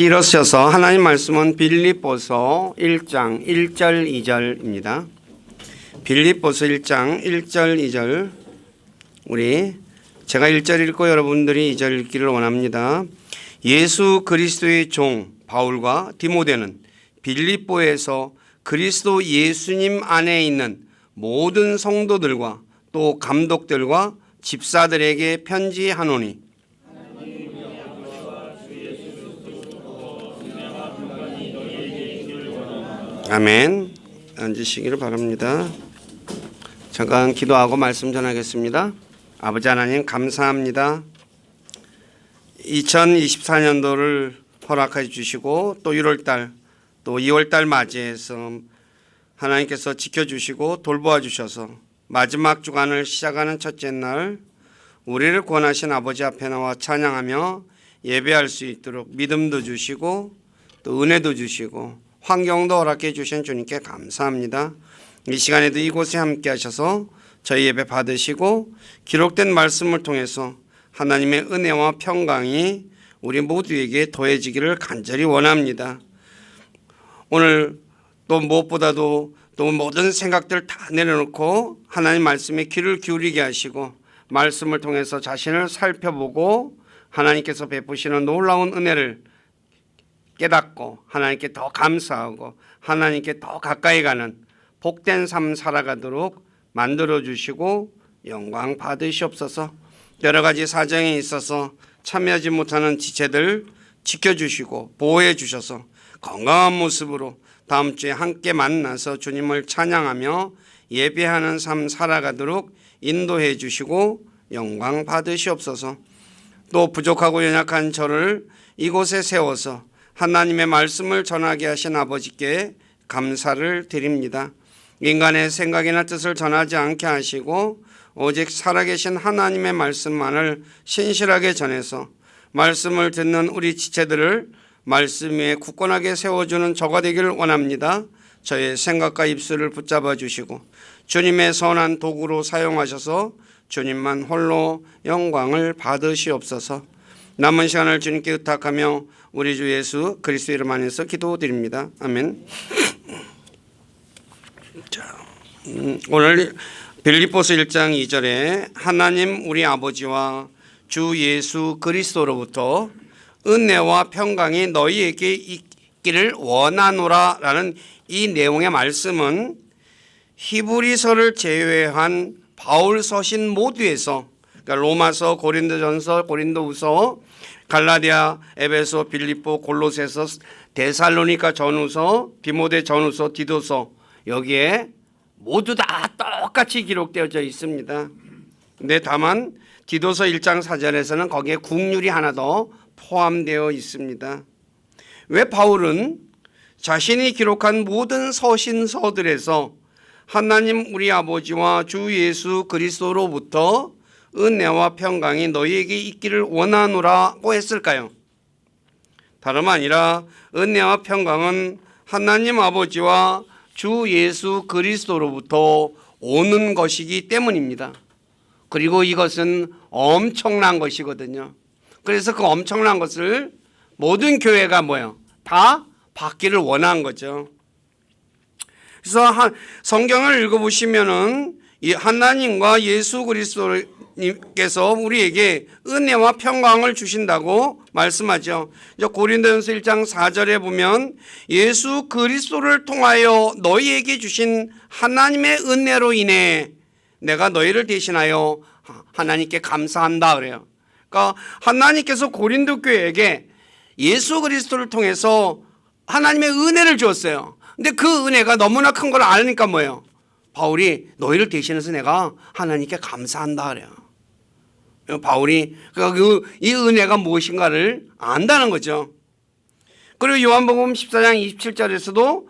일어서서 하나님 말씀은 빌립보서 1장 1절 2절입니다. 빌립보서 1장 1절 2절 제가 1절 읽고 여러분들이 2절 읽기를 원합니다. 예수 그리스도의 종 바울과 디모데는 빌립보에서 그리스도 예수님 안에 있는 모든 성도들과 또 감독들과 집사들에게 편지하노니 아멘. 앉으시기를 바랍니다. 잠깐 기도하고 말씀 전하겠습니다. 아버지 하나님 감사합니다. 2024년도를 허락해 주시고 또 1월달 또 2월달 맞이해서 하나님께서 지켜주시고 돌보아 주셔서 마지막 주간을 시작하는 첫째 날 우리를 구원하신 아버지 앞에 나와 찬양하며 예배할 수 있도록 믿음도 주시고 또 은혜도 주시고 환경도 허락해 주신 주님께 감사합니다. 이 시간에도 이곳에 함께 하셔서 저희 예배 받으시고 기록된 말씀을 통해서 하나님의 은혜와 평강이 우리 모두에게 더해지기를 간절히 원합니다. 오늘 또 무엇보다도 또 모든 생각들 다 내려놓고 하나님 말씀에 귀를 기울이게 하시고 말씀을 통해서 자신을 살펴보고 하나님께서 베푸시는 놀라운 은혜를 깨닫고 하나님께 더 감사하고 하나님께 더 가까이 가는 복된 삶 살아가도록 만들어주시고 영광 받으시옵소서. 여러 가지 사정에 있어서 참여하지 못하는 지체들 지켜주시고 보호해 주셔서 건강한 모습으로 다음 주에 함께 만나서 주님을 찬양하며 예배하는 삶 살아가도록 인도해 주시고 영광 받으시옵소서. 또 부족하고 연약한 저를 이곳에 세워서 하나님의 말씀을 전하게 하신 아버지께 감사를 드립니다. 인간의 생각이나 뜻을 전하지 않게 하시고 오직 살아계신 하나님의 말씀만을 신실하게 전해서 말씀을 듣는 우리 지체들을 말씀 위에 굳건하게 세워주는 저가 되기를 원합니다. 저의 생각과 입술을 붙잡아 주시고 주님의 선한 도구로 사용하셔서 주님만 홀로 영광을 받으시옵소서. 남은 시간을 주님께 의탁하며 우리 주 예수 그리스도 이름 안에서 기도드립니다. 아멘. 오늘 빌립보서 1장 2절에 하나님 우리 아버지와 주 예수 그리스도로부터 은혜와 평강이 너희에게 있기를 원하노라 라는 이 내용의 말씀은 히브리서를 제외한 바울 서신 모두에서 그러니까 로마서, 고린도전서, 고린도후서, 갈라디아, 에베소, 빌립보, 골로새서, 데살로니가 전후서, 디모데 전후서, 디도서 여기에 모두 다 똑같이 기록되어져 있습니다. 근데 다만 디도서 1장 4절에서는 거기에 국률이 하나 더 포함되어 있습니다. 왜 바울은 자신이 기록한 모든 서신서들에서 하나님 우리 아버지와 주 예수 그리스도로부터 은혜와 평강이 너희에게 있기를 원하노라고 했을까요? 다름 아니라 은혜와 평강은 하나님 아버지와 주 예수 그리스도로부터 오는 것이기 때문입니다. 그리고 이것은 엄청난 것이거든요. 그래서 그 엄청난 것을 모든 교회가 다 받기를 원한 거죠. 그래서 성경을 읽어보시면은 이 하나님과 예수 그리스도님께서 우리에게 은혜와 평강을 주신다고 말씀하죠. 고린도전서 1장 4절에 보면 예수 그리스도를 통하여 너희에게 주신 하나님의 은혜로 인해 내가 너희를 대신하여 하나님께 감사한다 그래요. 그러니까 하나님께서 고린도 교회에게 예수 그리스도를 통해서 하나님의 은혜를 주었어요. 근데 그 은혜가 너무나 큰 걸 아니까 바울이 너희를 대신해서 내가 하나님께 감사한다 그래요. 바울이 이 은혜가 무엇인가를 안다는 거죠. 그리고 요한복음 14장 27절에서도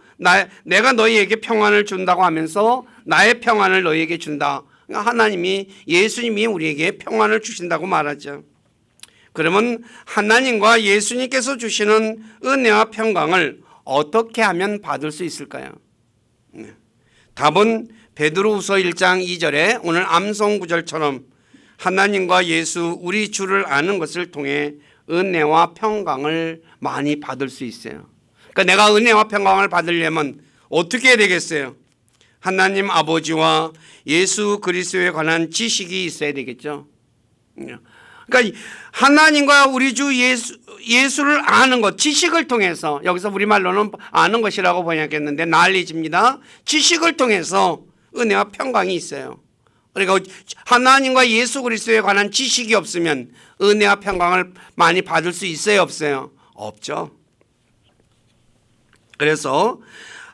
내가 너희에게 평안을 준다고 하면서 나의 평안을 너희에게 준다. 하나님이 예수님이 우리에게 평안을 주신다고 말하죠. 그러면 하나님과 예수님께서 주시는 은혜와 평강을 어떻게 하면 받을 수 있을까요? 답은 베드로후서 1장 2절에 오늘 암송 구절처럼 하나님과 예수 우리 주를 아는 것을 통해 은혜와 평강을 많이 받을 수 있어요. 그러니까 내가 은혜와 평강을 받으려면 어떻게 해야 되겠어요? 하나님 아버지와 예수 그리스도에 관한 지식이 있어야 되겠죠. 그러니까 하나님과 우리 주 예수를 아는 것, 지식을 통해서, 여기서 우리말로는 아는 것이라고 번역했는데 knowledge입니다. 지식을 통해서 은혜와 평강이 있어요. 그러니까 하나님과 예수 그리스도에 관한 지식이 없으면 은혜와 평강을 많이 받을 수 있어요, 없어요? 없죠. 그래서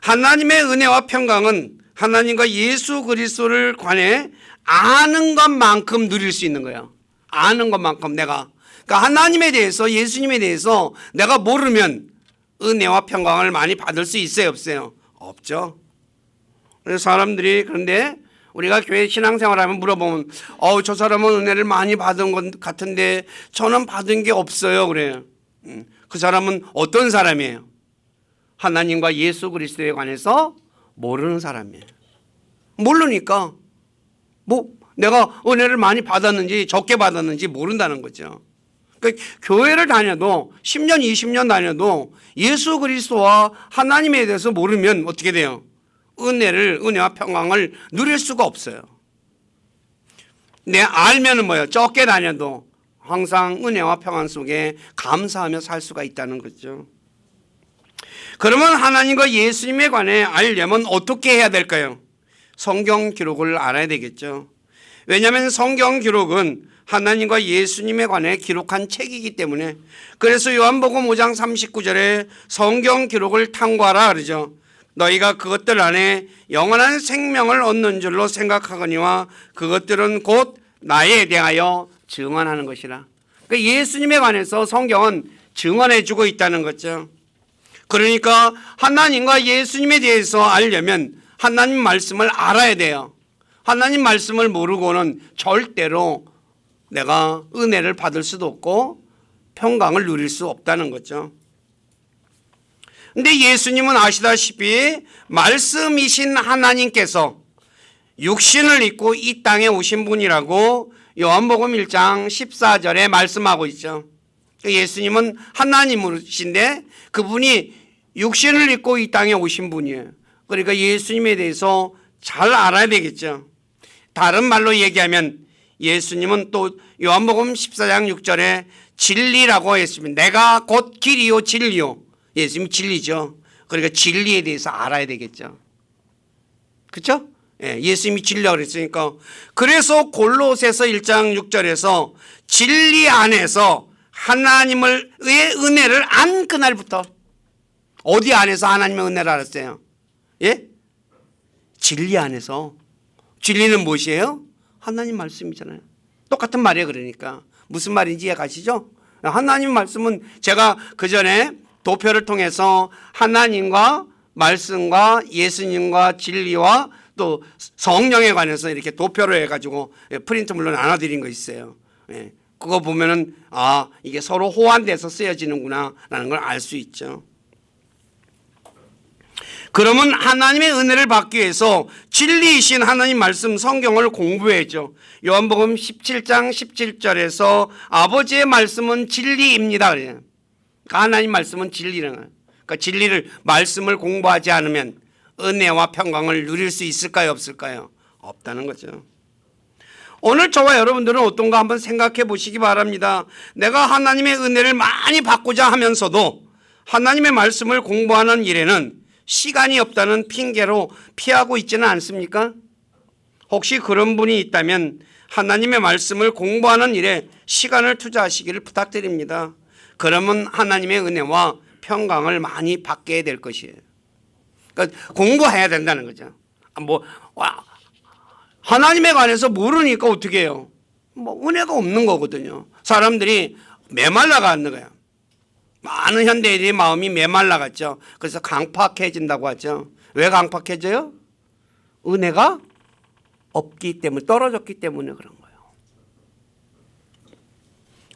하나님의 은혜와 평강은 하나님과 예수 그리스도를 관해 아는 것만큼 누릴 수 있는 거예요. 아는 것만큼 내가. 그러니까 하나님에 대해서, 예수님에 대해서 내가 모르면 은혜와 평강을 많이 받을 수 있어요, 없어요? 없죠. 그래서 사람들이, 그런데 우리가 교회 신앙생활하면 물어보면 저 사람은 은혜를 많이 받은 것 같은데 저는 받은 게 없어요, 그래요. 그 사람은 어떤 사람이에요? 하나님과 예수 그리스도에 관해서 모르는 사람이에요. 모르니까 내가 은혜를 많이 받았는지 적게 받았는지 모른다는 거죠. 그러니까 교회를 다녀도 10년 20년 다녀도 예수 그리스도와 하나님에 대해서 모르면 어떻게 돼요? 은혜와 평강을 누릴 수가 없어요. 알면은 뭐예요? 적게 다녀도 항상 은혜와 평안 속에 감사하며 살 수가 있다는 거죠. 그러면 하나님과 예수님에 관해 알려면 어떻게 해야 될까요? 성경 기록을 알아야 되겠죠. 왜냐하면 성경 기록은 하나님과 예수님에 관해 기록한 책이기 때문에. 그래서 요한복음 5장 39절에 성경 기록을 탐구하라 그러죠. 너희가 그것들 안에 영원한 생명을 얻는 줄로 생각하거니와 그것들은 곧 나에 대하여 증언하는 것이라. 그러니까 예수님에 관해서 성경은 증언해 주고 있다는 거죠. 그러니까 하나님과 예수님에 대해서 알려면 하나님 말씀을 알아야 돼요. 하나님 말씀을 모르고는 절대로 내가 은혜를 받을 수도 없고 평강을 누릴 수 없다는 거죠. 근데 예수님은 아시다시피 말씀이신 하나님께서 육신을 입고 이 땅에 오신 분이라고 요한복음 1장 14절에 말씀하고 있죠. 예수님은 하나님이신데 그분이 육신을 입고 이 땅에 오신 분이에요. 그러니까 예수님에 대해서 잘 알아야 되겠죠. 다른 말로 얘기하면 예수님은 또 요한복음 14장 6절에 진리라고 했습니다. 내가 곧 길이요 진리요. 예수님이 진리죠. 그러니까 진리에 대해서 알아야 되겠죠. 그렇죠? 예수님이 진리라고 그랬으니까. 그래서 골로새서 1장 6절에서 진리 안에서 하나님의 은혜를 안 그날부터, 어디 안에서 하나님의 은혜를 알았어요? 예? 진리 안에서. 진리는 무엇이에요? 하나님 말씀이잖아요. 똑같은 말이에요. 그러니까 무슨 말인지 이해가시죠? 하나님 말씀은 제가 그 전에 도표를 통해서 하나님과 말씀과 예수님과 진리와 또 성령에 관해서 이렇게 도표로 해가지고 프린트 물론 나눠드린 거 있어요. 그거 보면은 이게 서로 호환돼서 쓰여지는구나 라는 걸 알 수 있죠. 그러면 하나님의 은혜를 받기 위해서 진리이신 하나님 말씀 성경을 공부해야죠. 요한복음 17장 17절에서 아버지의 말씀은 진리입니다. 그러니까 하나님 말씀은 진리라는 거예요. 그러니까 진리를, 말씀을 공부하지 않으면 은혜와 평강을 누릴 수 있을까요, 없을까요? 없다는 거죠. 오늘 저와 여러분들은 어떤가 한번 생각해 보시기 바랍니다. 내가 하나님의 은혜를 많이 받고자 하면서도 하나님의 말씀을 공부하는 일에는 시간이 없다는 핑계로 피하고 있지는 않습니까? 혹시 그런 분이 있다면 하나님의 말씀을 공부하는 일에 시간을 투자하시기를 부탁드립니다. 그러면 하나님의 은혜와 평강을 많이 받게 될 것이에요. 그러니까 공부해야 된다는 거죠. 하나님에 관해서 모르니까 어떻게 해요? 은혜가 없는 거거든요. 사람들이 메말라가는 거예요. 많은 현대인의 마음이 메말라갔죠. 그래서 강팍해진다고 하죠. 왜 강팍해져요? 은혜가 없기 때문에, 떨어졌기 때문에 그런 거예요.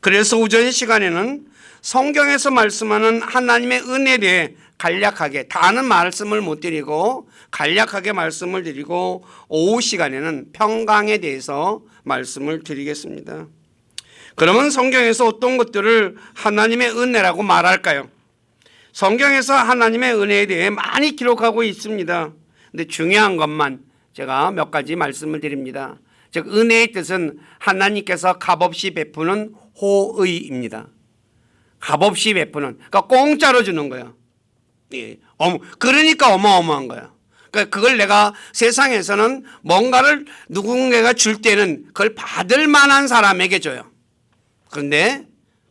그래서 오전 시간에는 성경에서 말씀하는 하나님의 은혜에 대해 간략하게, 다는 말씀을 못 드리고 간략하게 말씀을 드리고, 오후 시간에는 평강에 대해서 말씀을 드리겠습니다. 그러면 성경에서 어떤 것들을 하나님의 은혜라고 말할까요? 성경에서 하나님의 은혜에 대해 많이 기록하고 있습니다. 근데 중요한 것만 제가 몇 가지 말씀을 드립니다. 즉 은혜의 뜻은 하나님께서 값없이 베푸는 호의입니다. 값없이 베푸는, 그러니까 공짜로 주는 거예요. 예. 그러니까 어마어마한 거예요. 그러니까 그걸 내가 세상에서는 뭔가를 누군가가 줄 때는 그걸 받을 만한 사람에게 줘요. 그런데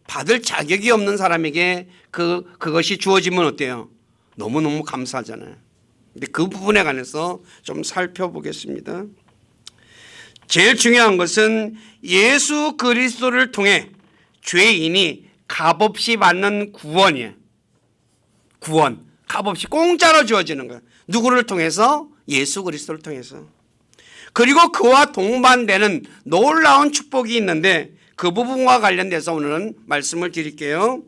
받을 자격이 없는 사람에게 그것이 주어지면 어때요? 너무너무 감사하잖아요. 근데 그 부분에 관해서 좀 살펴보겠습니다. 제일 중요한 것은 예수 그리스도를 통해 죄인이 값없이 받는 구원이에요. 구원, 값없이 공짜로 주어지는 거예요. 누구를 통해서? 예수 그리스도를 통해서. 그리고 그와 동반되는 놀라운 축복이 있는데 그 부분과 관련돼서 오늘은 말씀을 드릴게요.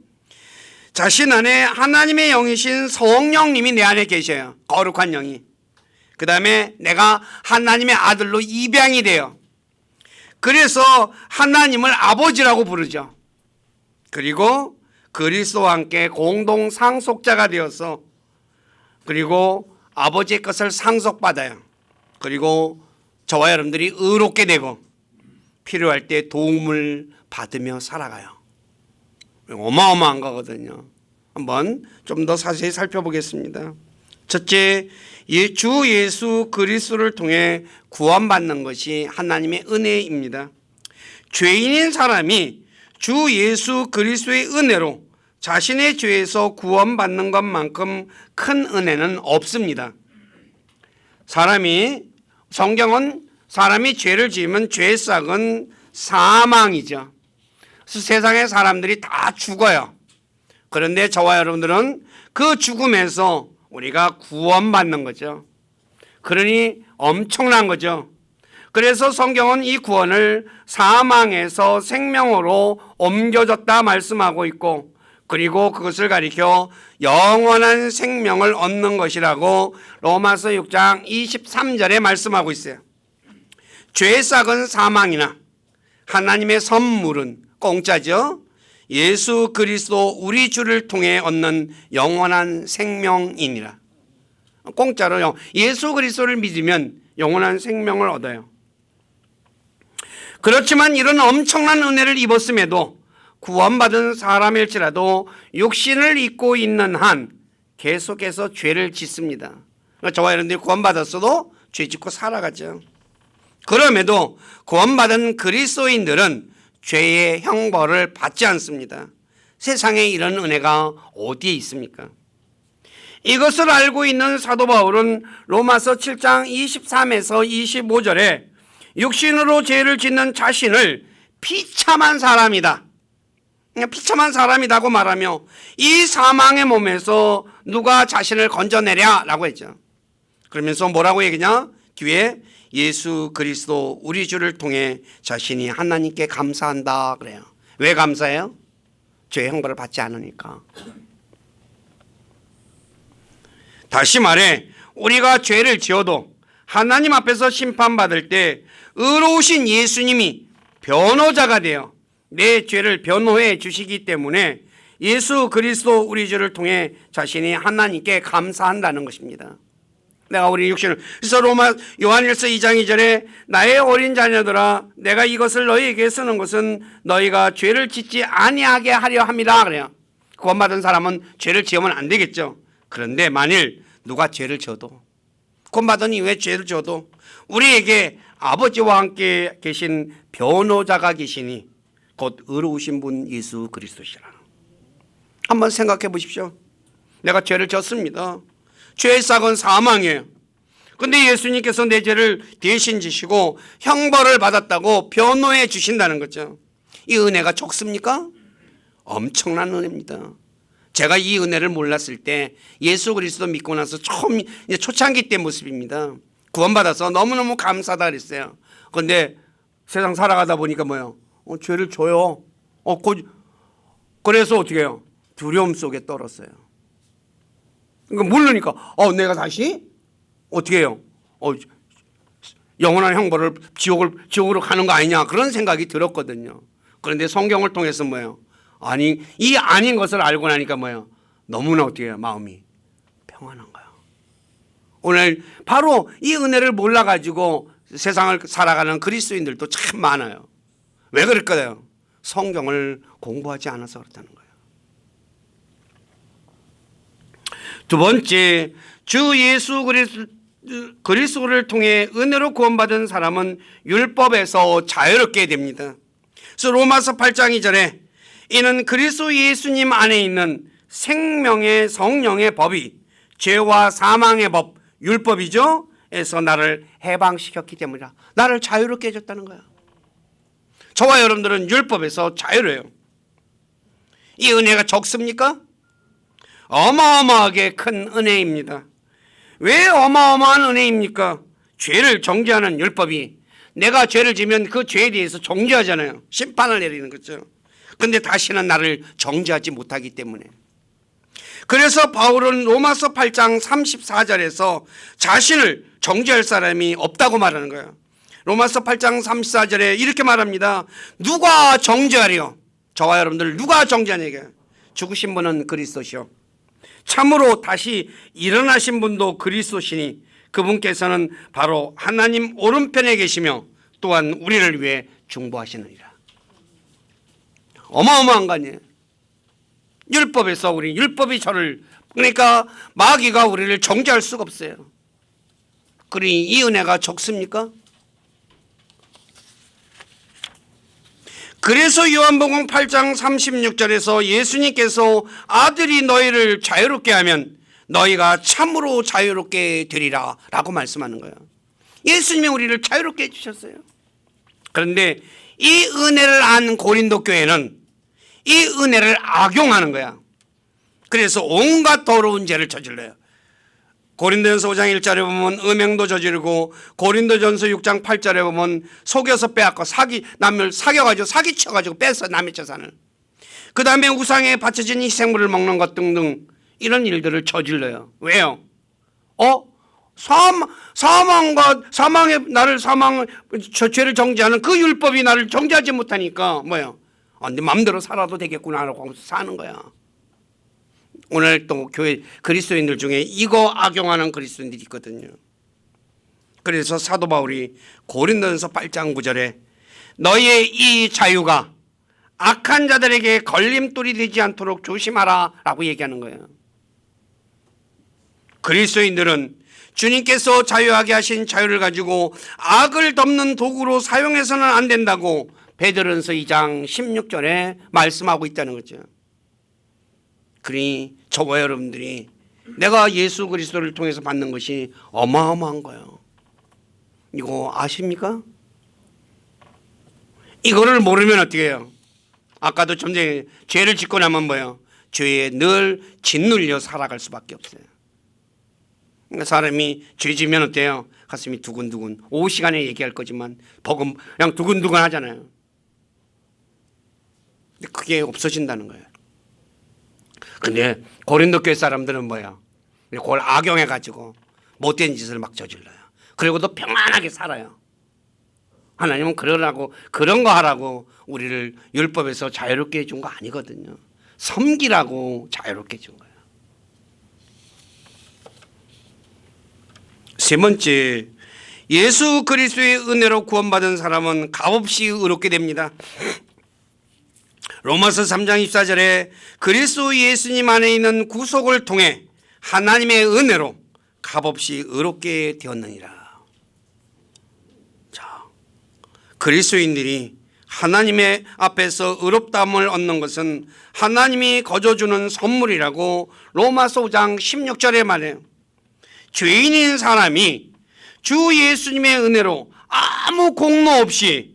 자신 안에 하나님의 영이신 성령님이 내 안에 계셔요. 거룩한 영이. 그 다음에 내가 하나님의 아들로 입양이 돼요. 그래서 하나님을 아버지라고 부르죠. 그리고 그리스도와 함께 공동 상속자가 되어서 그리고 아버지의 것을 상속받아요. 그리고 저와 여러분들이 의롭게 되고 필요할 때 도움을 받으며 살아가요. 어마어마한 거거든요. 한번 좀 더 자세히 살펴보겠습니다. 첫째, 주 예수 그리스도를 통해 구원받는 것이 하나님의 은혜입니다. 죄인인 사람이 주 예수 그리스도의 은혜로 자신의 죄에서 구원받는 것만큼 큰 은혜는 없습니다. 성경은 사람이 죄를 지으면 죄의 싹은 사망이죠. 그래서 세상의 사람들이 다 죽어요. 그런데 저와 여러분들은 그 죽음에서 우리가 구원받는 거죠. 그러니 엄청난 거죠. 그래서 성경은 이 구원을 사망에서 생명으로 옮겨졌다 말씀하고 있고 그리고 그것을 가리켜 영원한 생명을 얻는 것이라고 로마서 6장 23절에 말씀하고 있어요. 죄의 싹은 사망이나 하나님의 선물은 공짜죠. 예수 그리스도 우리 주를 통해 얻는 영원한 생명이니라. 공짜로 예수 그리스도를 믿으면 영원한 생명을 얻어요. 그렇지만 이런 엄청난 은혜를 입었음에도 구원받은 사람일지라도 육신을 입고 있는 한 계속해서 죄를 짓습니다. 저와 여러분들이 구원받았어도 죄 짓고 살아가죠. 그럼에도 구원받은 그리스도인들은 죄의 형벌을 받지 않습니다. 세상에 이런 은혜가 어디에 있습니까? 이것을 알고 있는 사도 바울은 로마서 7장 23에서 25절에 육신으로 죄를 짓는 자신을 비참한 사람이다. 비참한 사람이라고 말하며 이 사망의 몸에서 누가 자신을 건져내랴라고 했죠. 그러면서 뭐라고 얘기냐? 뒤에 예수 그리스도 우리 주를 통해 자신이 하나님께 감사한다 그래요. 왜 감사해요? 죄의 형벌을 받지 않으니까. 다시 말해 우리가 죄를 지어도 하나님 앞에서 심판받을 때 의로우신 예수님이 변호자가 되어 내 죄를 변호해 주시기 때문에 예수 그리스도 우리 주를 통해 자신이 하나님께 감사한다는 것입니다. 내가 우리 육신을, 그래서 요한일서 2장 2절에 나의 어린 자녀들아 내가 이것을 너희에게 쓰는 것은 너희가 죄를 짓지 아니하게 하려 함이라 그래요. 구원받은 사람은 죄를 지으면 안 되겠죠. 그런데 만일 누가 죄를 지어도, 구원받은 이후에 죄를 지어도 우리에게 아버지와 함께 계신 변호자가 계시니 곧 의로우신 분 예수 그리스도시라. 한번 생각해 보십시오. 내가 죄를 졌습니다. 죄의 싹은 사망이에요. 그런데 예수님께서 내 죄를 대신 지시고 형벌을 받았다고 변호해 주신다는 거죠. 이 은혜가 적습니까? 엄청난 은혜입니다. 제가 이 은혜를 몰랐을 때 예수 그리스도 믿고 나서 처음 초창기 때 모습입니다. 구원받아서 너무너무 감사하다 그랬어요. 그런데 세상 살아가다 보니까 뭐예요? 죄를 져요. 그래서 어떻게 해요? 두려움 속에 떨었어요. 그러니까 모르니까 내가 다시 어떻게 해요? 영원한 형벌을 지옥으로 가는 거 아니냐 그런 생각이 들었거든요. 그런데 성경을 통해서 뭐예요? 아니, 이 아닌 것을 알고 나니까 뭐예요? 너무나 어떻게 해요? 마음이 평안한 거예요. 오늘 바로 이 은혜를 몰라가지고 세상을 살아가는 그리스도인들도 참 많아요. 왜 그럴까요? 성경을 공부하지 않아서 그렇다는 거예요. 두 번째, 주 예수 그리스도를 통해 은혜로 구원받은 사람은 율법에서 자유롭게 됩니다. 그래서 로마서 8장 2절에 이는 그리스도 예수님 안에 있는 생명의 성령의 법이 죄와 사망의 법, 율법이죠, 에서 나를 해방시켰기 때문이라. 나를 자유롭게 해줬다는 거야. 저와 여러분들은 율법에서 자유로워요. 이 은혜가 적습니까? 어마어마하게 큰 은혜입니다. 왜 어마어마한 은혜입니까? 죄를 정죄하는 율법이, 내가 죄를 지면 그 죄에 대해서 정죄하잖아요. 심판을 내리는 거죠. 그런데 다시는 나를 정죄하지 못하기 때문에. 그래서 바울은 로마서 8장 34절에서 자신을 정죄할 사람이 없다고 말하는 거예요. 로마서 8장 34절에 이렇게 말합니다. 누가 정죄하리요? 저와 여러분들 누가 정죄하냐고요. 죽으신 분은 그리스도시요, 참으로 다시 일어나신 분도 그리스도시니 그분께서는 바로 하나님 오른편에 계시며 또한 우리를 위해 중보하시느니라. 어마어마한 거 아니에요? 율법에서 율법이 저를, 그러니까 마귀가 우리를 정죄할 수가 없어요. 그러니 이 은혜가 적습니까? 그래서 요한복음 8장 36절에서 예수님께서 아들이 너희를 자유롭게 하면 너희가 참으로 자유롭게 되리라 라고 말씀하는 거예요. 예수님이 우리를 자유롭게 해주셨어요. 그런데 이 은혜를 안 고린도 교회는 이 은혜를 악용하는 거야. 그래서 온갖 더러운 죄를 저질러요. 고린도전서 5장 1절에 보면 음행도 저지르고, 고린도전서 6장 8절에 보면 속여서 빼앗고, 남을 사겨가지고 사기쳐가지고 뺏어 남의 재산을, 그 다음에 우상에 바쳐진 희생물을 먹는 것 등등 이런 일들을 저질러요. 왜요? 사망에 나를 죄를 정죄하는 그 율법이 나를 정죄하지 못하니까 뭐예요? 내 마음대로 살아도 되겠구나라고 하면서 사는 거야. 오늘 또 교회 그리스도인들 중에 이거 악용하는 그리스도인들이 있거든요. 그래서 사도 바울이 고린도전서 8장 9절에 너희의 이 자유가 악한 자들에게 걸림돌이 되지 않도록 조심하라 라고 얘기하는 거예요. 그리스도인들은 주님께서 자유하게 하신 자유를 가지고 악을 덮는 도구로 사용해서는 안 된다고 베드로전서 2장 16절에 말씀하고 있다는 거죠. 그러니 저와 여러분들이 내가 예수 그리스도를 통해서 받는 것이 어마어마한 거예요. 이거 아십니까? 이거를 모르면 어떻게 해요? 아까도 좀 전에 죄를 짓고 나면 뭐예요? 죄에 늘 짓눌려 살아갈 수밖에 없어요. 그러니까 사람이 죄 지면 어때요? 가슴이 두근두근. 오후 시간에 얘기할 거지만 그냥 두근두근 하잖아요. 근데 그게 없어진다는 거예요. 근데 고린도 교회 사람들은 뭐야? 그걸 악용해가지고 못된 짓을 막 저질러요. 그리고도 평안하게 살아요. 하나님은 그런 거 하라고 우리를 율법에서 자유롭게 해준 거 아니거든요. 섬기라고 자유롭게 해준 거예요. 세 번째, 예수 그리스도의 은혜로 구원받은 사람은 값없이 의롭게 됩니다. 로마서 3장 24절에 그리스도 예수님 안에 있는 구속을 통해 하나님의 은혜로 값없이 의롭게 되었느니라. 자, 그리스도인들이 하나님의 앞에서 의롭다함을 얻는 것은 하나님이 거저주는 선물이라고 로마서 5장 16절에 말해요. 죄인인 사람이 주 예수님의 은혜로 아무 공로 없이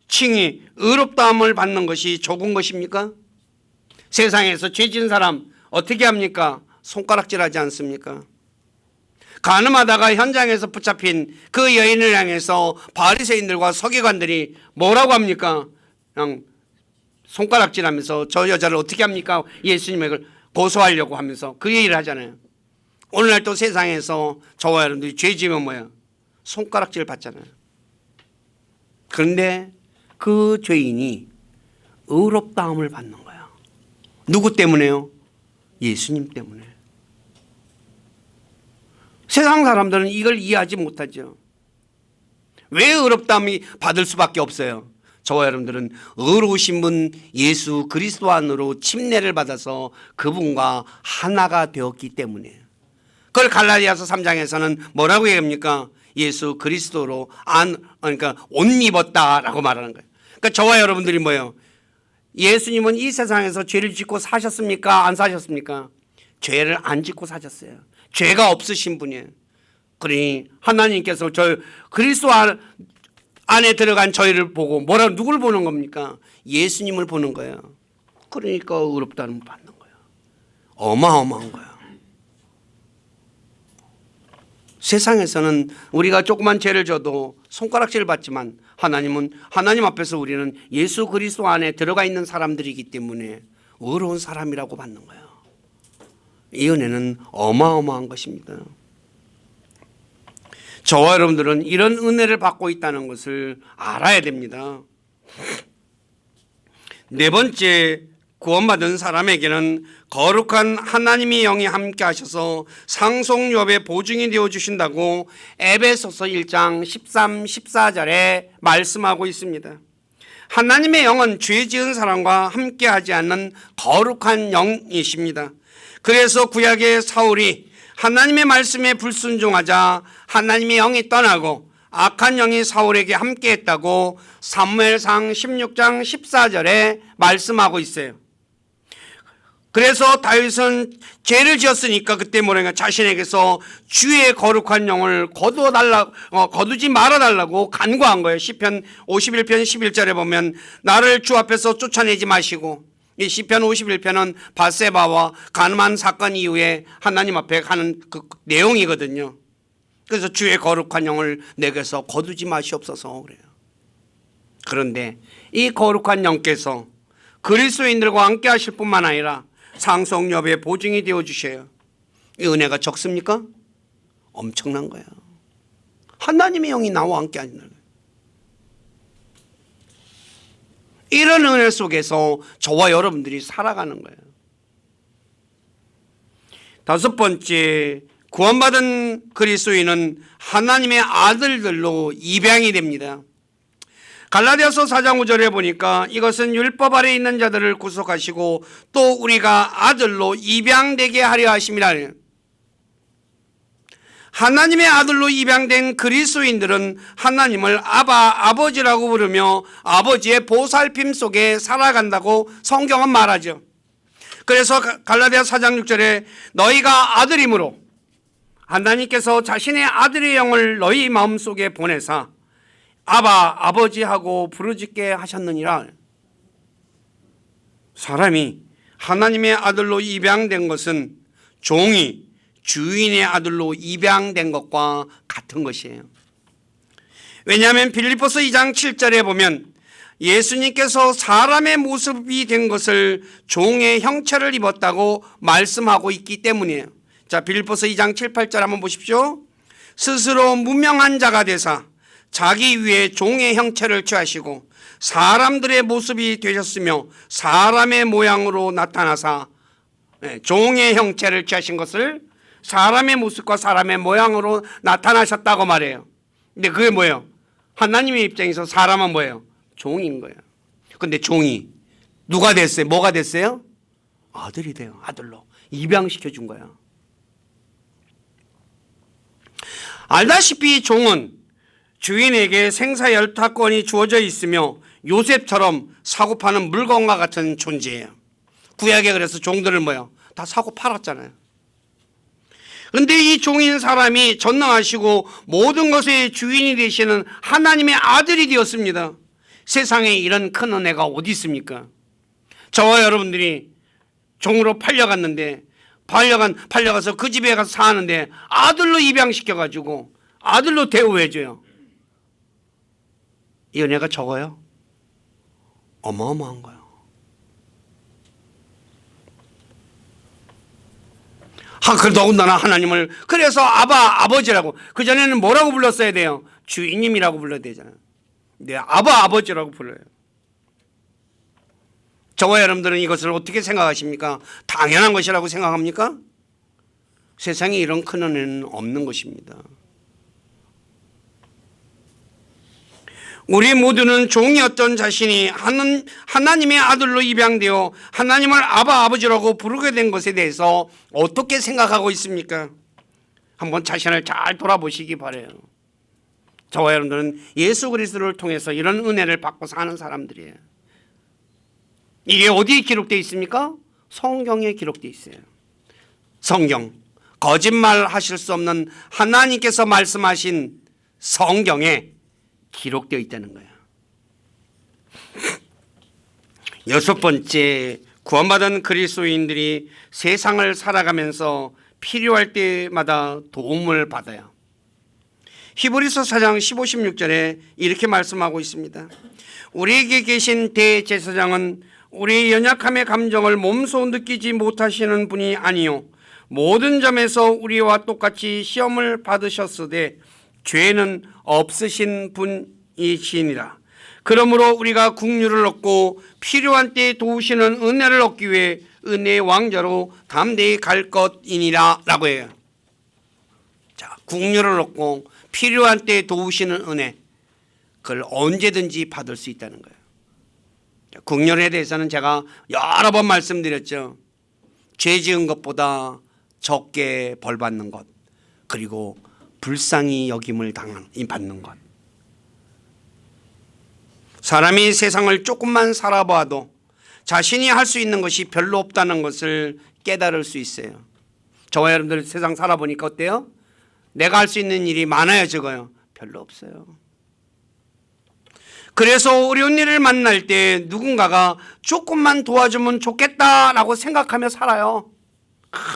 칭히 의롭다함을 받는 것이 적은 것입니까? 세상에서 죄진 사람 어떻게 합니까? 손가락질하지 않습니까? 간음하다가 현장에서 붙잡힌 그 여인을 향해서 바리새인들과 서기관들이 뭐라고 합니까? 그냥 손가락질하면서 저 여자를 어떻게 합니까? 예수님을 고소하려고 하면서 그 얘기를 하잖아요. 오늘날 또 세상에서 저와 여러분들이 죄 지으면 뭐예요? 손가락질 받잖아요. 그런데 그 죄인이 의롭다함을 받는 거야. 누구 때문에요? 예수님 때문에. 세상 사람들은 이걸 이해하지 못하죠. 왜 의롭다함이 받을 수밖에 없어요? 저와 여러분들은 의로우신 분 예수 그리스도 안으로 침례를 받아서 그분과 하나가 되었기 때문에. 그걸 갈라디아서 3장에서는 뭐라고 얘기합니까? 예수 그리스도로 그러니까 옷 입었다라고 말하는 거예요. 그러니까 저와 여러분들이 뭐예요? 예수님은 이 세상에서 죄를 짓고 사셨습니까? 안 사셨습니까? 죄를 안 짓고 사셨어요. 죄가 없으신 분이에요. 그러니 하나님께서 저 그리스도 안에 들어간 저희를 보고 누구를 보는 겁니까? 예수님을 보는 거예요. 그러니까 의롭다는 받는 거예요. 어마어마한 거예요. 세상에서는 우리가 조그만 죄를 져도 손가락질을 받지만 하나님은 하나님 앞에서 우리는 예수 그리스도 안에 들어가 있는 사람들이기 때문에 의로운 사람이라고 받는 거예요. 이 은혜는 어마어마한 것입니다. 저와 여러분들은 이런 은혜를 받고 있다는 것을 알아야 됩니다. 네 번째, 구원받은 사람에게는 거룩한 하나님의 영이 함께 하셔서 상속업의 보증이 되어주신다고 에베소서 1장 13, 14절에 말씀하고 있습니다. 하나님의 영은 죄 지은 사람과 함께하지 않는 거룩한 영이십니다. 그래서 구약의 사울이 하나님의 말씀에 불순종하자 하나님의 영이 떠나고 악한 영이 사울에게 함께했다고 사무엘상 16장 14절에 말씀하고 있어요. 그래서 다윗은 죄를 지었으니까 그때 뭐라냐, 자신에게서 주의 거룩한 영을 거두지 말아달라고 간구한 거예요. 시편 51편 11절에 보면 나를 주 앞에서 쫓아내지 마시고, 이 시편 51편은 밧세바와 간음한 사건 이후에 하나님 앞에 가는 그 내용이거든요. 그래서 주의 거룩한 영을 내게서 거두지 마시옵소서 그래요. 그런데 이 거룩한 영께서 그리스도인들과 함께 하실 뿐만 아니라 상속업의 보증이 되어주셔요. 이 은혜가 적습니까? 엄청난 거예요. 하나님의 영이 나와 함께 하는 거예요. 이런 은혜 속에서 저와 여러분들이 살아가는 거예요. 다섯 번째, 구원받은 그리스도인은 하나님의 아들들로 입양이 됩니다. 갈라디아서 4장 5절에 보니까 이것은 율법 아래 있는 자들을 구속하시고 또 우리가 아들로 입양되게 하려 하심이라. 하나님의 아들로 입양된 그리스도인들은 하나님을 아버지라고 부르며 아버지의 보살핌 속에 살아간다고 성경은 말하죠. 그래서 갈라디아 4장 6절에 너희가 아들이므로 하나님께서 자신의 아들의 영을 너희 마음속에 보내사 아버지하고 부르짖게 하셨느니라. 사람이 하나님의 아들로 입양된 것은 종이 주인의 아들로 입양된 것과 같은 것이에요. 왜냐하면 빌립보서 2장 7절에 보면 예수님께서 사람의 모습이 된 것을 종의 형체를 입었다고 말씀하고 있기 때문이에요. 자, 빌립보서 2장 7, 8절 한번 보십시오. 스스로 무명한 자가 되사 자기 위에 종의 형체를 취하시고 사람들의 모습이 되셨으며 사람의 모양으로 나타나사, 종의 형체를 취하신 것을 사람의 모습과 사람의 모양으로 나타나셨다고 말해요. 근데 그게 뭐예요? 하나님의 입장에서 사람은 뭐예요? 종인 거예요. 근데 종이 누가 됐어요? 뭐가 됐어요? 아들이 돼요. 아들로 입양시켜 준 거예요. 알다시피 종은 주인에게 생사열타권이 주어져 있으며 요셉처럼 사고 파는 물건과 같은 존재예요. 구약에 그래서 종들을 뭐예요? 다 사고 팔았잖아요. 그런데 이 종인 사람이 전능하시고 모든 것의 주인이 되시는 하나님의 아들이 되었습니다. 세상에 이런 큰 은혜가 어디 있습니까? 저와 여러분들이 종으로 팔려갔는데 팔려가서 그 집에 가서 사는데 아들로 입양시켜가지고 아들로 대우해줘요. 이 은혜가 적어요? 어마어마한 거예요. 더군다나 하나님을 그래서 아버지라고, 그전에는 뭐라고 불렀어야 돼요? 주인님이라고 불러야 되잖아요. 네, 아버지라고 불러요. 저와 여러분들은 이것을 어떻게 생각하십니까? 당연한 것이라고 생각합니까? 세상에 이런 큰 은혜는 없는 것입니다. 우리 모두는 종이었던 자신이 하나님의 아들로 입양되어 하나님을 아버지라고 부르게 된 것에 대해서 어떻게 생각하고 있습니까? 한번 자신을 잘 돌아보시기 바라요. 저와 여러분들은 예수 그리스도를 통해서 이런 은혜를 받고 사는 사람들이에요. 이게 어디에 기록되어 있습니까? 성경에 기록되어 있어요. 성경, 거짓말 하실 수 없는 하나님께서 말씀하신 성경에 기록되어 있다는 거예요. 여섯 번째, 구원받은 그리스도인들이 세상을 살아가면서 필요할 때마다 도움을 받아요. 히브리서 4장 15, 16절에 이렇게 말씀하고 있습니다. 우리에게 계신 대제사장은 우리의 연약함의 감정을 몸소 느끼지 못하시는 분이 아니요 모든 점에서 우리와 똑같이 시험을 받으셨으되 죄는 없으신 분이시니라. 그러므로 우리가 긍휼을 얻고 필요한 때에 도우시는 은혜를 얻기 위해 은혜의 왕자로 담대히 갈 것이니라 라고 해요. 자, 긍휼을 얻고 필요한 때에 도우시는 은혜, 그걸 언제든지 받을 수 있다는 거예요. 긍휼에 대해서는 제가 여러 번 말씀드렸죠. 죄 지은 것보다 적게 벌 받는 것, 그리고 불쌍히 여김을 받는 것. 사람이 세상을 조금만 살아봐도 자신이 할 수 있는 것이 별로 없다는 것을 깨달을 수 있어요. 저와 여러분들 세상 살아보니까 어때요? 내가 할 수 있는 일이 많아요, 적어요? 별로 없어요. 그래서 어려운 일을 만날 때 누군가가 조금만 도와주면 좋겠다라고 생각하며 살아요.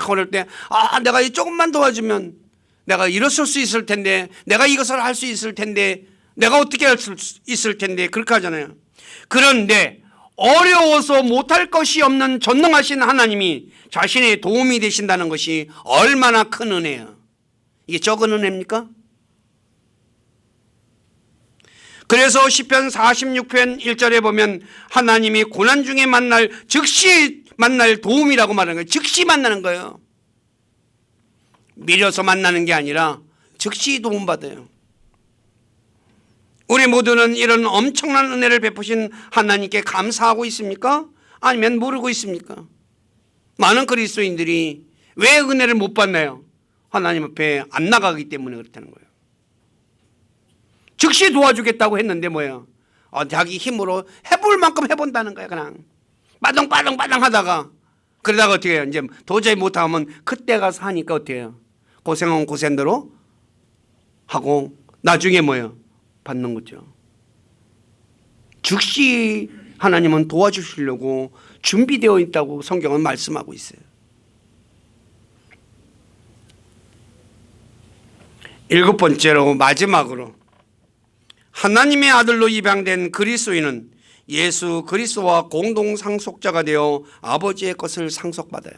어릴 때 내가 이 조금만 도와주면 내가 일어설 수 있을 텐데, 내가 이것을 할 수 있을 텐데, 내가 어떻게 할 수 있을 텐데, 그렇게 하잖아요. 그런데 어려워서 못할 것이 없는 전능하신 하나님이 자신의 도움이 되신다는 것이 얼마나 큰 은혜예요. 이게 적은 은혜입니까? 그래서 시편 46편 1절에 보면 하나님이 고난 중에 즉시 만날 도움이라고 말하는 거예요. 즉시 만나는 거예요. 미뤄서 만나는 게 아니라 즉시 도움받아요. 우리 모두는 이런 엄청난 은혜를 베푸신 하나님께 감사하고 있습니까? 아니면 모르고 있습니까? 많은 그리스도인들이 왜 은혜를 못 받나요? 하나님 앞에 안 나가기 때문에 그렇다는 거예요. 즉시 도와주겠다고 했는데 뭐예요? 자기 힘으로 해볼 만큼 해본다는 거예요. 그냥 빠덩빠덩 하다가, 그러다가 어떻게 해요? 이제 도저히 못하면 그때 가서 하니까 어떻게 해요? 고생은 고생대로 하고 나중에 뭐예요? 받는 거죠. 즉시 하나님은 도와주시려고 준비되어 있다고 성경은 말씀하고 있어요. 일곱 번째로, 마지막으로, 하나님의 아들로 입양된 그리스도인은 예수 그리스도와 공동 상속자가 되어 아버지의 것을 상속받아요.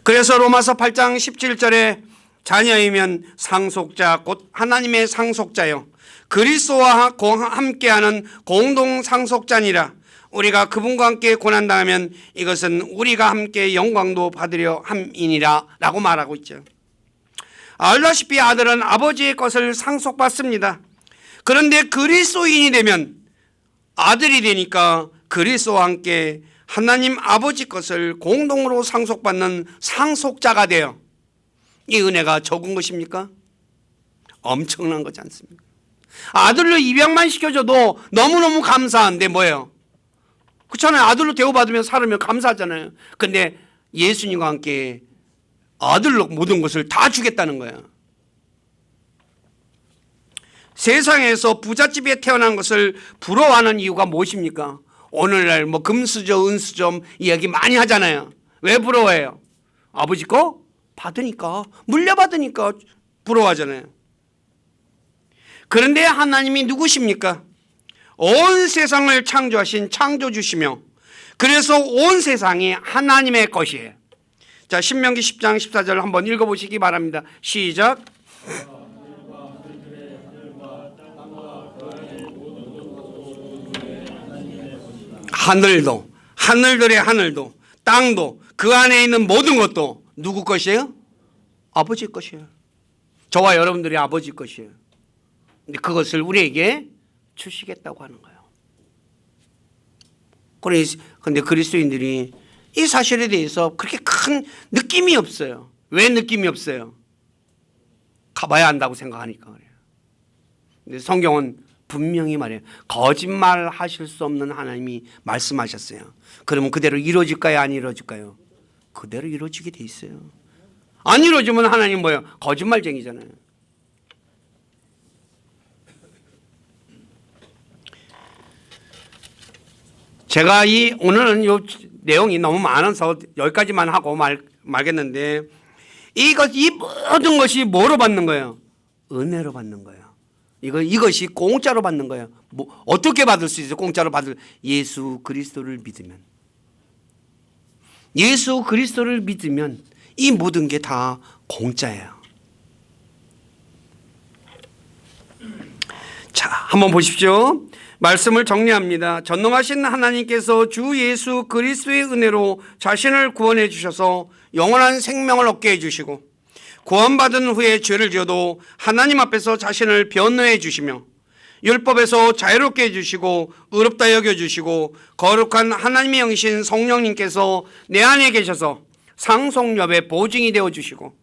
그래서 로마서 8장 17절에 자녀이면 상속자 곧 하나님의 상속자요 그리스도와 함께하는 공동 상속자니라. 우리가 그분과 함께 고난당하면 이것은 우리가 함께 영광도 받으려 함이니라 라고 말하고 있죠. 알다시피 아들은 아버지의 것을 상속받습니다. 그런데 그리스도인이 되면 아들이 되니까 그리스도와 함께 하나님 아버지 것을 공동으로 상속받는 상속자가 돼요. 이 은혜가 적은 것입니까? 엄청난 거지 않습니까? 아들로 입양만 시켜줘도 너무너무 감사한데 뭐예요? 그렇잖아요. 아들로 대우받으면 살으면 감사하잖아요. 근데 예수님과 함께 아들로 모든 것을 다 주겠다는 거예요. 세상에서 부잣집에 태어난 것을 부러워하는 이유가 무엇입니까? 오늘날 금수저 은수저 이야기 많이 하잖아요. 왜 부러워해요? 아버지 거 받으니까, 물려받으니까 부러워하잖아요. 그런데 하나님이 누구십니까? 온 세상을 창조하신 창조주시며 그래서 온 세상이 하나님의 것이에요. 자, 신명기 10장 14절 한번 읽어보시기 바랍니다. 시작. 하늘도, 하늘들의 하늘도, 땅도, 그 안에 있는 모든 것도 누구 것이에요? 아버지 것이에요. 저와 여러분들의 아버지 것이에요. 근데 그것을 우리에게 주시겠다고 하는 거예요. 그런데 그리스도인들이 이 사실에 대해서 그렇게 큰 느낌이 없어요. 왜 느낌이 없어요? 가봐야 한다고 생각하니까 그래요. 근데 성경은 분명히 말해요. 거짓말 하실 수 없는 하나님이 말씀하셨어요. 그러면 그대로 이루어질까요? 안 이루어질까요? 그대로 이루어지게 돼 있어요. 안 이루어지면 하나님 뭐예요? 거짓말쟁이잖아요. 제가 오늘은 이 내용이 너무 많아서 여기까지만 하고 말겠는데, 이 모든 것이 뭐로 받는 거예요? 은혜로 받는 거예요. 이것이 공짜로 받는 거예요. 어떻게 받을 수 있어요? 공짜로 예수 그리스도를 믿으면. 예수 그리스도를 믿으면 이 모든 게 다 공짜예요. 자, 한번 보십시오. 말씀을 정리합니다. 전능하신 하나님께서 주 예수 그리스도의 은혜로 자신을 구원해 주셔서 영원한 생명을 얻게 해주시고, 구원받은 후에 죄를 지어도 하나님 앞에서 자신을 변호해 주시며, 율법에서 자유롭게 해주시고 의롭다 여겨주시고, 거룩한 하나님의 영이신 성령님께서 내 안에 계셔서 상속협의 보증이 되어주시고,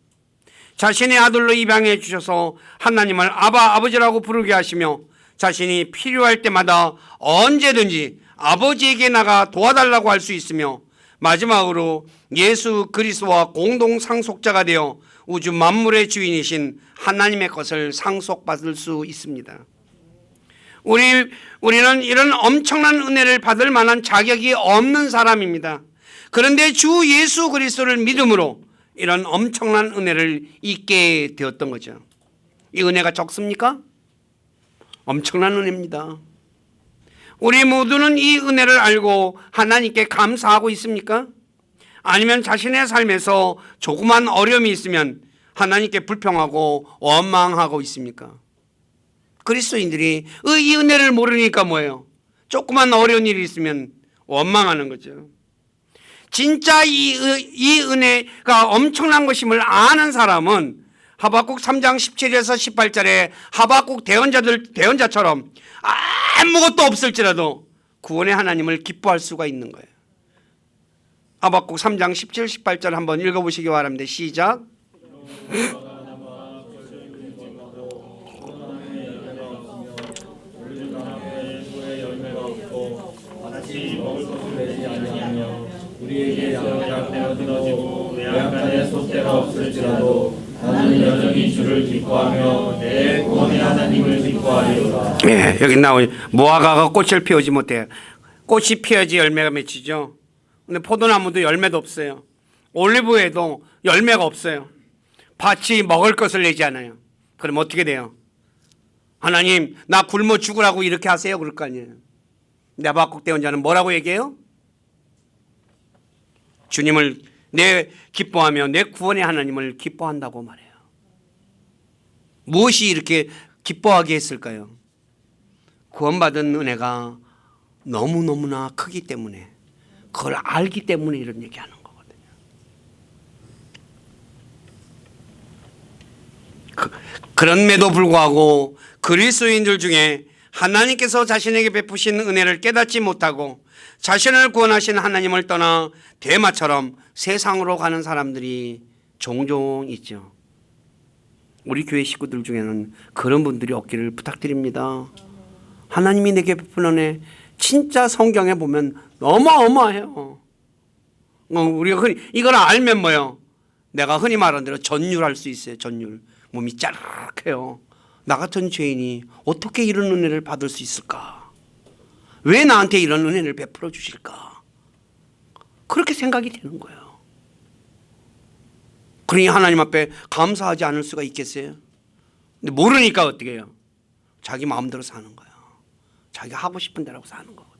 자신의 아들로 입양해 주셔서 하나님을 아바 아버지라고 부르게 하시며, 자신이 필요할 때마다 언제든지 아버지에게 나가 도와달라고 할 수 있으며, 마지막으로 예수 그리스도와 공동 상속자가 되어 우주 만물의 주인이신 하나님의 것을 상속받을 수 있습니다. 우리는 이런 엄청난 은혜를 받을 만한 자격이 없는 사람입니다. 그런데 주 예수 그리스도를 믿음으로 이런 엄청난 은혜를 잊게 되었던 거죠. 이 은혜가 적습니까? 엄청난 은혜입니다. 우리 모두는 이 은혜를 알고 하나님께 감사하고 있습니까? 아니면 자신의 삶에서 조그만 어려움이 있으면 하나님께 불평하고 원망하고 있습니까? 그리스도인들이 이 은혜를 모르니까 뭐예요? 조그만 어려운 일이 있으면 원망하는 거죠. 진짜 이 은혜가 엄청난 것임을 아는 사람은 하박국 3장 17에서 18절에 하박국 대언자처럼 아무것도 없을지라도 구원의 하나님을 기뻐할 수가 있는 거예요. 하박국 3장 17, 18절 한번 읽어보시기 바랍니다. 시작. 우리에게 약대가 끊어지고 외양간에 속대가 없을지라도 나는 여전히 주를 기뻐하며 내 구원의 하나님을 기뻐하리로다. 네, 여기 나오니 무화과가 꽃을 피우지 못해요. 꽃이 피어야지 열매가 맺히죠. 근데 포도나무도 열매도 없어요. 올리브에도 열매가 없어요. 밭이 먹을 것을 내지 않아요. 그럼 어떻게 돼요? 하나님, 나 굶어 죽으라고 이렇게 하세요. 그럴 거 아니에요. 근데 하박국 대언자는 뭐라고 얘기해요? 주님을 기뻐하며 내 구원의 하나님을 기뻐한다고 말해요. 무엇이 이렇게 기뻐하게 했을까요? 구원받은 은혜가 너무너무나 크기 때문에, 그걸 알기 때문에 이런 얘기하는 거거든요. 그럼에도 불구하고 그리스도인들 중에 하나님께서 자신에게 베푸신 은혜를 깨닫지 못하고 자신을 구원하신 하나님을 떠나 대마처럼 세상으로 가는 사람들이 종종 있죠. 우리 교회 식구들 중에는 그런 분들이 없기를 부탁드립니다. 하나님이 내게 베푼 은혜 진짜 성경에 보면 어마어마해요. 우리가 이걸 알면 뭐예요? 내가 흔히 말하는 대로 전율할 수 있어요. 전율. 몸이 짜르륵해요. 나 같은 죄인이 어떻게 이런 은혜를 받을 수 있을까? 왜 나한테 이런 은혜를 베풀어 주실까? 그렇게 생각이 되는 거예요. 그러니 하나님 앞에 감사하지 않을 수가 있겠어요? 근데 모르니까 어떻게 해요? 자기 마음대로 사는 거예요. 자기가 하고 싶은 대로 사는 거거든.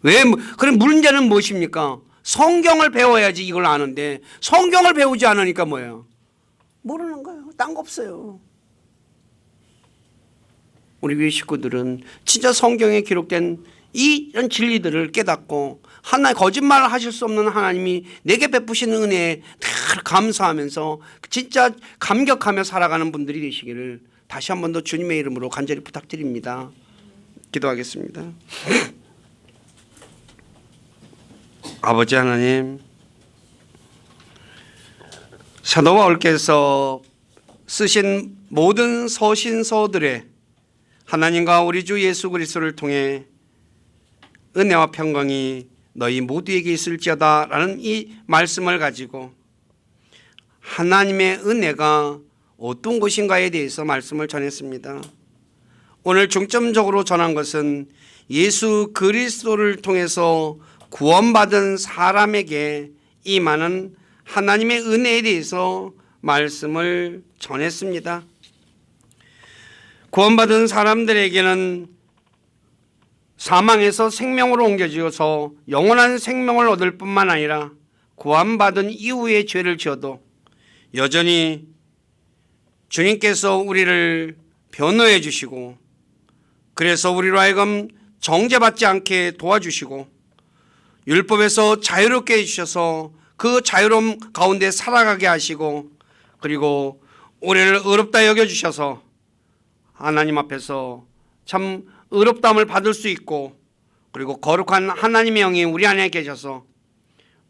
왜? 그럼 문제는 무엇입니까? 성경을 배워야지 이걸 아는데 성경을 배우지 않으니까 뭐예요? 모르는 거예요. 딴 거 없어요. 우리 교회 식구들은 진짜 성경에 기록된 이런 진리들을 깨닫고 하나님 거짓말을 하실 수 없는 하나님이 내게 베푸시는 은혜에 늘 감사하면서 진짜 감격하며 살아가는 분들이 되시기를 다시 한 번 더 주님의 이름으로 간절히 부탁드립니다. 기도하겠습니다. 아버지 하나님, 사도 바울께서 쓰신 모든 서신서들에 하나님과 우리 주 예수 그리스도를 통해 은혜와 평강이 너희 모두에게 있을지어다 라는 이 말씀을 가지고 하나님의 은혜가 어떤 것인가에 대해서 말씀을 전했습니다. 오늘 중점적으로 전한 것은 예수 그리스도를 통해서 구원받은 사람에게 임하는 하나님의 은혜에 대해서 말씀을 전했습니다. 구원받은 사람들에게는 사망에서 생명으로 옮겨지어서 영원한 생명을 얻을 뿐만 아니라 구원받은 이후에 죄를 지어도 여전히 주님께서 우리를 변호해 주시고 그래서 우리로 하여금 정죄받지 않게 도와주시고 율법에서 자유롭게 해주셔서 그 자유로움 가운데 살아가게 하시고 그리고 우리를 의롭다 여겨주셔서 하나님 앞에서 참 의롭다함을 받을 수 있고 그리고 거룩한 하나님의 영이 우리 안에 계셔서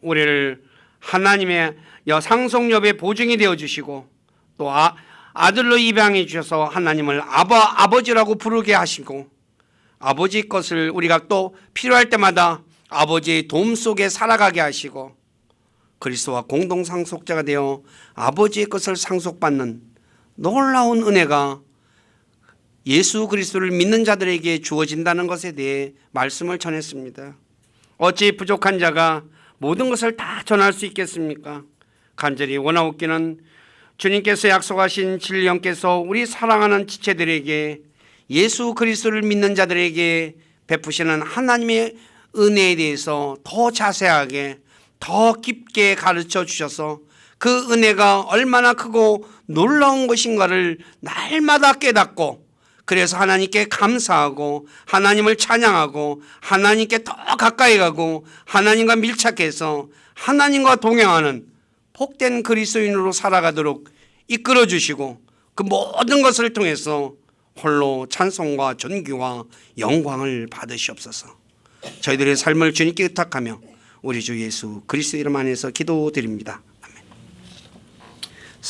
우리를 하나님의 상속엽의 보증이 되어주시고 또 아들로 입양해 주셔서 하나님을 아버지라고 부르게 하시고 아버지 것을 우리가 또 필요할 때마다 아버지의 도움 속에 살아가게 하시고 그리스도와 공동 상속자가 되어 아버지의 것을 상속받는 놀라운 은혜가 예수 그리스도를 믿는 자들에게 주어진다는 것에 대해 말씀을 전했습니다. 어찌 부족한 자가 모든 것을 다 전할 수 있겠습니까? 간절히 원하옵기는 주님께서 약속하신 진리 영께서 우리 사랑하는 지체들에게 예수 그리스도를 믿는 자들에게 베푸시는 하나님의 은혜에 대해서 더 자세하게 더 깊게 가르쳐 주셔서 그 은혜가 얼마나 크고 놀라운 것인가를 날마다 깨닫고 그래서 하나님께 감사하고 하나님을 찬양하고 하나님께 더 가까이 가고 하나님과 밀착해서 하나님과 동행하는 복된 그리스도인으로 살아가도록 이끌어 주시고 그 모든 것을 통해서 홀로 찬송과 존귀와 영광을 받으시옵소서. 저희들의 삶을 주님께 의탁하며 우리 주 예수 그리스도 이름 안에서 기도드립니다.